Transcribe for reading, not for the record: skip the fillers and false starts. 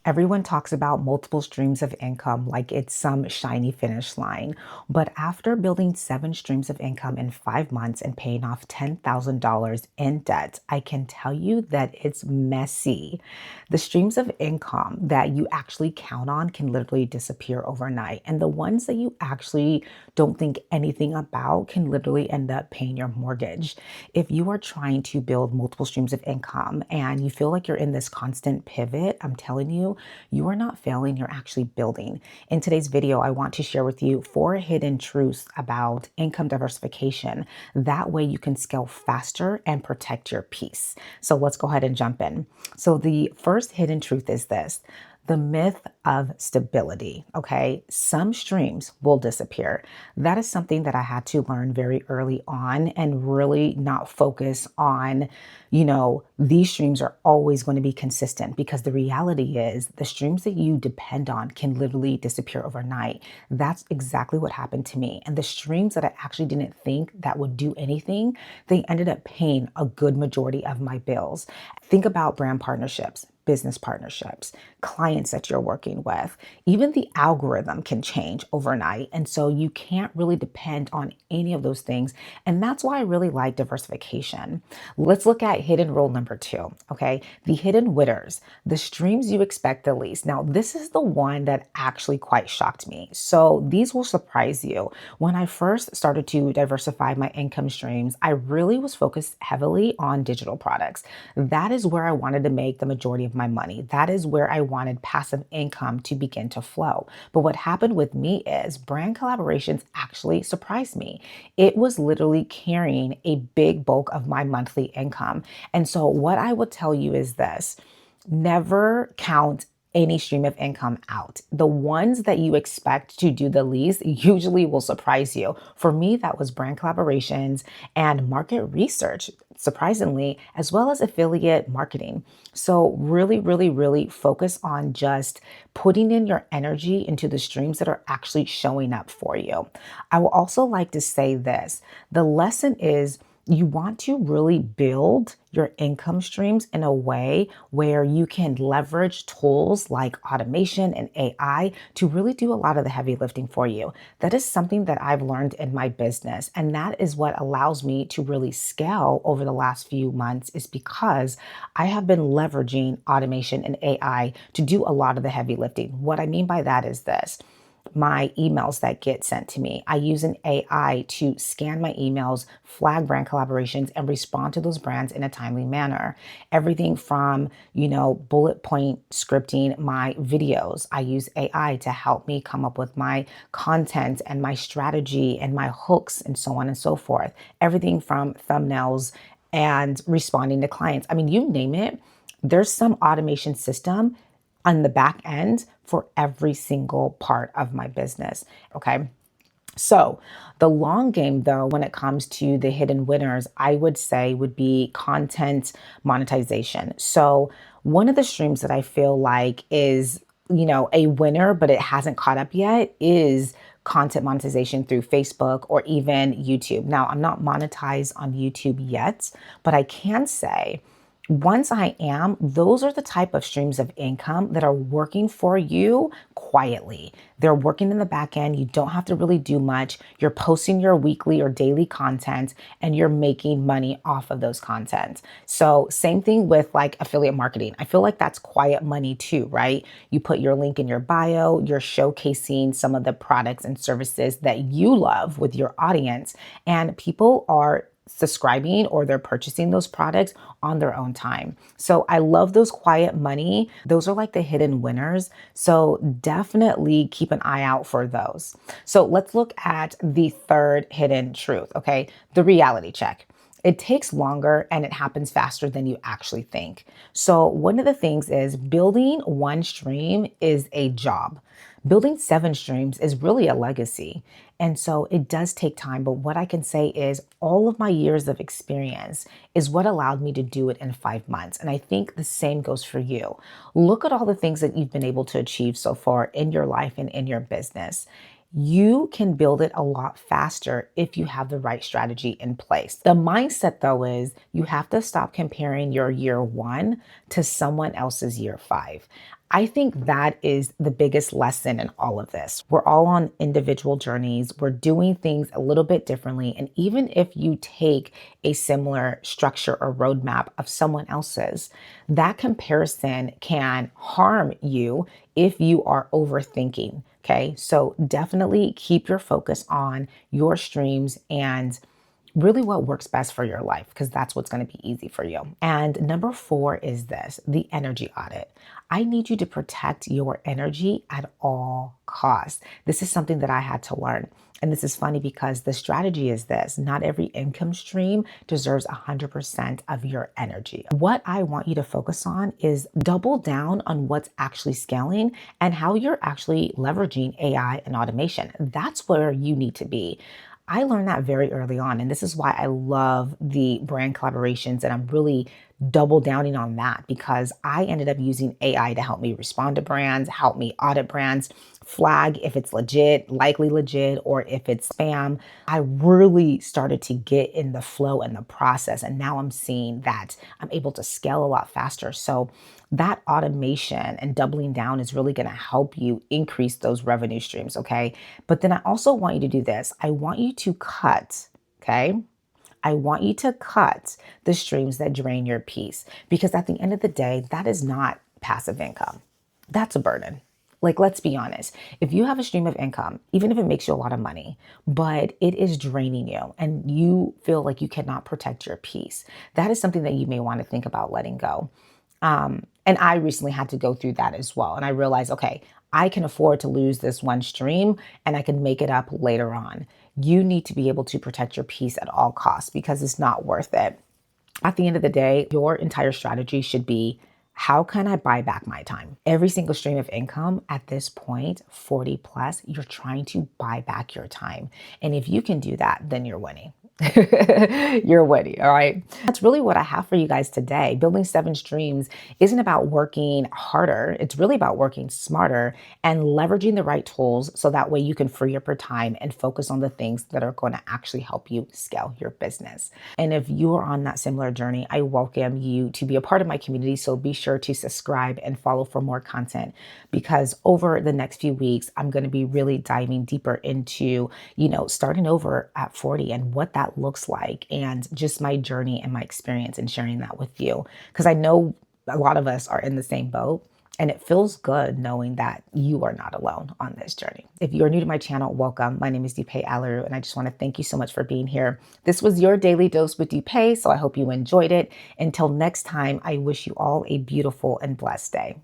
Everyone talks about multiple streams of income like it's some shiny finish line. But after building 7 streams of income in 5 months and paying off $10,000 in debt, I can tell you that it's messy. The streams of income that you actually count on can literally disappear overnight. And the ones that you actually don't think anything about can literally end up paying your mortgage. If you are trying to build multiple streams of income and you feel like you're in this constant pivot, I'm telling you, you are not failing, you're actually building. In today's video, I want to share with you 4 hidden truths about income diversification. That way you can scale faster and protect your peace. So let's go ahead and jump in. So the first hidden truth is this: the myth of stability. Okay. Some streams will disappear. That is something that I had to learn very early on and really not focus on, these streams are always going to be consistent, because the reality is the streams that you depend on can literally disappear overnight. That's exactly what happened to me. And the streams that I actually didn't think that would do anything, they ended up paying a good majority of my bills. Think about brand partnerships, business partnerships, clients that you're working with. Even the algorithm can change overnight. And so you can't really depend on any of those things. And that's why I really like diversification. Let's look at hidden rule number 2. Okay. The hidden winners, the streams you expect the least. Now, this is the one that actually quite shocked me. So these will surprise you. When I first started to diversify my income streams, I really was focused heavily on digital products. That is where I wanted to make the majority of my money. That is where I wanted passive income to begin to flow. But what happened with me is brand collaborations actually surprised me. It was literally carrying a big bulk of my monthly income. And so what I would tell you is this: never count any stream of income out. The ones that you expect to do the least usually will surprise you. For me, that was brand collaborations and market research, surprisingly, as well as affiliate marketing. So really, really, really focus on just putting in your energy into the streams that are actually showing up for you. I will also like to say this: the lesson is, you want to really build your income streams in a way where you can leverage tools like automation and AI to really do a lot of the heavy lifting for you. That is something that I've learned in my business. And that is what allows me to really scale over the last few months, is because I have been leveraging automation and AI to do a lot of the heavy lifting. What I mean by that is this: my emails that get sent to me, I use an AI to scan my emails, flag brand collaborations, and respond to those brands in a timely manner. Everything from, bullet point scripting my videos. I use AI to help me come up with my content and my strategy and my hooks and so on and so forth. Everything from thumbnails and responding to clients. I mean, you name it, there's some automation system on the back end for every single part of my business. Okay. So the long game, though, when it comes to the hidden winners, I would say would be content monetization. So one of the streams that I feel like is, a winner, but it hasn't caught up yet, is content monetization through Facebook or even YouTube. Now, I'm not monetized on YouTube yet, but I can say, once I am, those are the type of streams of income that are working for you quietly. They're working in the back end. You don't have to really do much. You're posting your weekly or daily content and you're making money off of those content. So same thing with like affiliate marketing. I feel like that's quiet money too, right? You put your link in your bio, you're showcasing some of the products and services that you love with your audience, and people are subscribing or they're purchasing those products on their own time. So I love those quiet money. Those are like the hidden winners. So definitely keep an eye out for those. So let's look at the third hidden truth. Okay. The reality check. It takes longer and it happens faster than you actually think. So one of the things is, building one stream is a job. Building 7 streams is really a legacy. And so it does take time. But what I can say is all of my years of experience is what allowed me to do it in 5 months. And I think the same goes for you. Look at all the things that you've been able to achieve so far in your life and in your business. You can build it a lot faster if you have the right strategy in place. The mindset, though, is you have to stop comparing your year 1 to someone else's year 5. I think that is the biggest lesson in all of this. We're all on individual journeys. We're doing things a little bit differently. And even if you take a similar structure or roadmap of someone else's, that comparison can harm you if you are overthinking. Okay. So definitely keep your focus on your streams and really what works best for your life, because that's what's going to be easy for you. And number four is this, the energy audit. I need you to protect your energy at all costs. This is something that I had to learn. And this is funny because the strategy is this: not every income stream deserves 100% of your energy. What I want you to focus on is double down on what's actually scaling and how you're actually leveraging AI and automation. That's where you need to be. I learned that very early on. And this is why I love the brand collaborations. And I'm really double downing on that because I ended up using AI to help me respond to brands, help me audit brands, flag if it's legit, likely legit, or if it's spam. I really started to get in the flow and the process. And now I'm seeing that I'm able to scale a lot faster. So that automation and doubling down is really going to help you increase those revenue streams. Okay. But then I also want you to do this. I want you to cut. Okay. I want you to cut the streams that drain your peace, because at the end of the day, that is not passive income. That's a burden. Like, let's be honest. If you have a stream of income, even if it makes you a lot of money, but it is draining you and you feel like you cannot protect your peace, that is something that you may want to think about letting go. And I recently had to go through that as well. And I realized, okay, I can afford to lose this one stream and I can make it up later on. You need to be able to protect your peace at all costs because it's not worth it. At the end of the day, your entire strategy should be, how can I buy back my time? Every single stream of income at this point, 40 plus, you're trying to buy back your time. And if you can do that, then you're winning. You're winning. All right. That's really what I have for you guys today. Building seven streams isn't about working harder. It's really about working smarter and leveraging the right tools so that way you can free up your time and focus on the things that are going to actually help you scale your business. And if you are on that similar journey, I welcome you to be a part of my community. So be sure to subscribe and follow for more content, because over the next few weeks, I'm going to be really diving deeper into, starting over at 40 and what that looks like, and just my journey and my experience, and sharing that with you. Because I know a lot of us are in the same boat, and it feels good knowing that you are not alone on this journey. If you are new to my channel, welcome. My name is Aleru, and I just want to thank you so much for being here. This was your daily dose with Dupe, so I hope you enjoyed it. Until next time, I wish you all a beautiful and blessed day.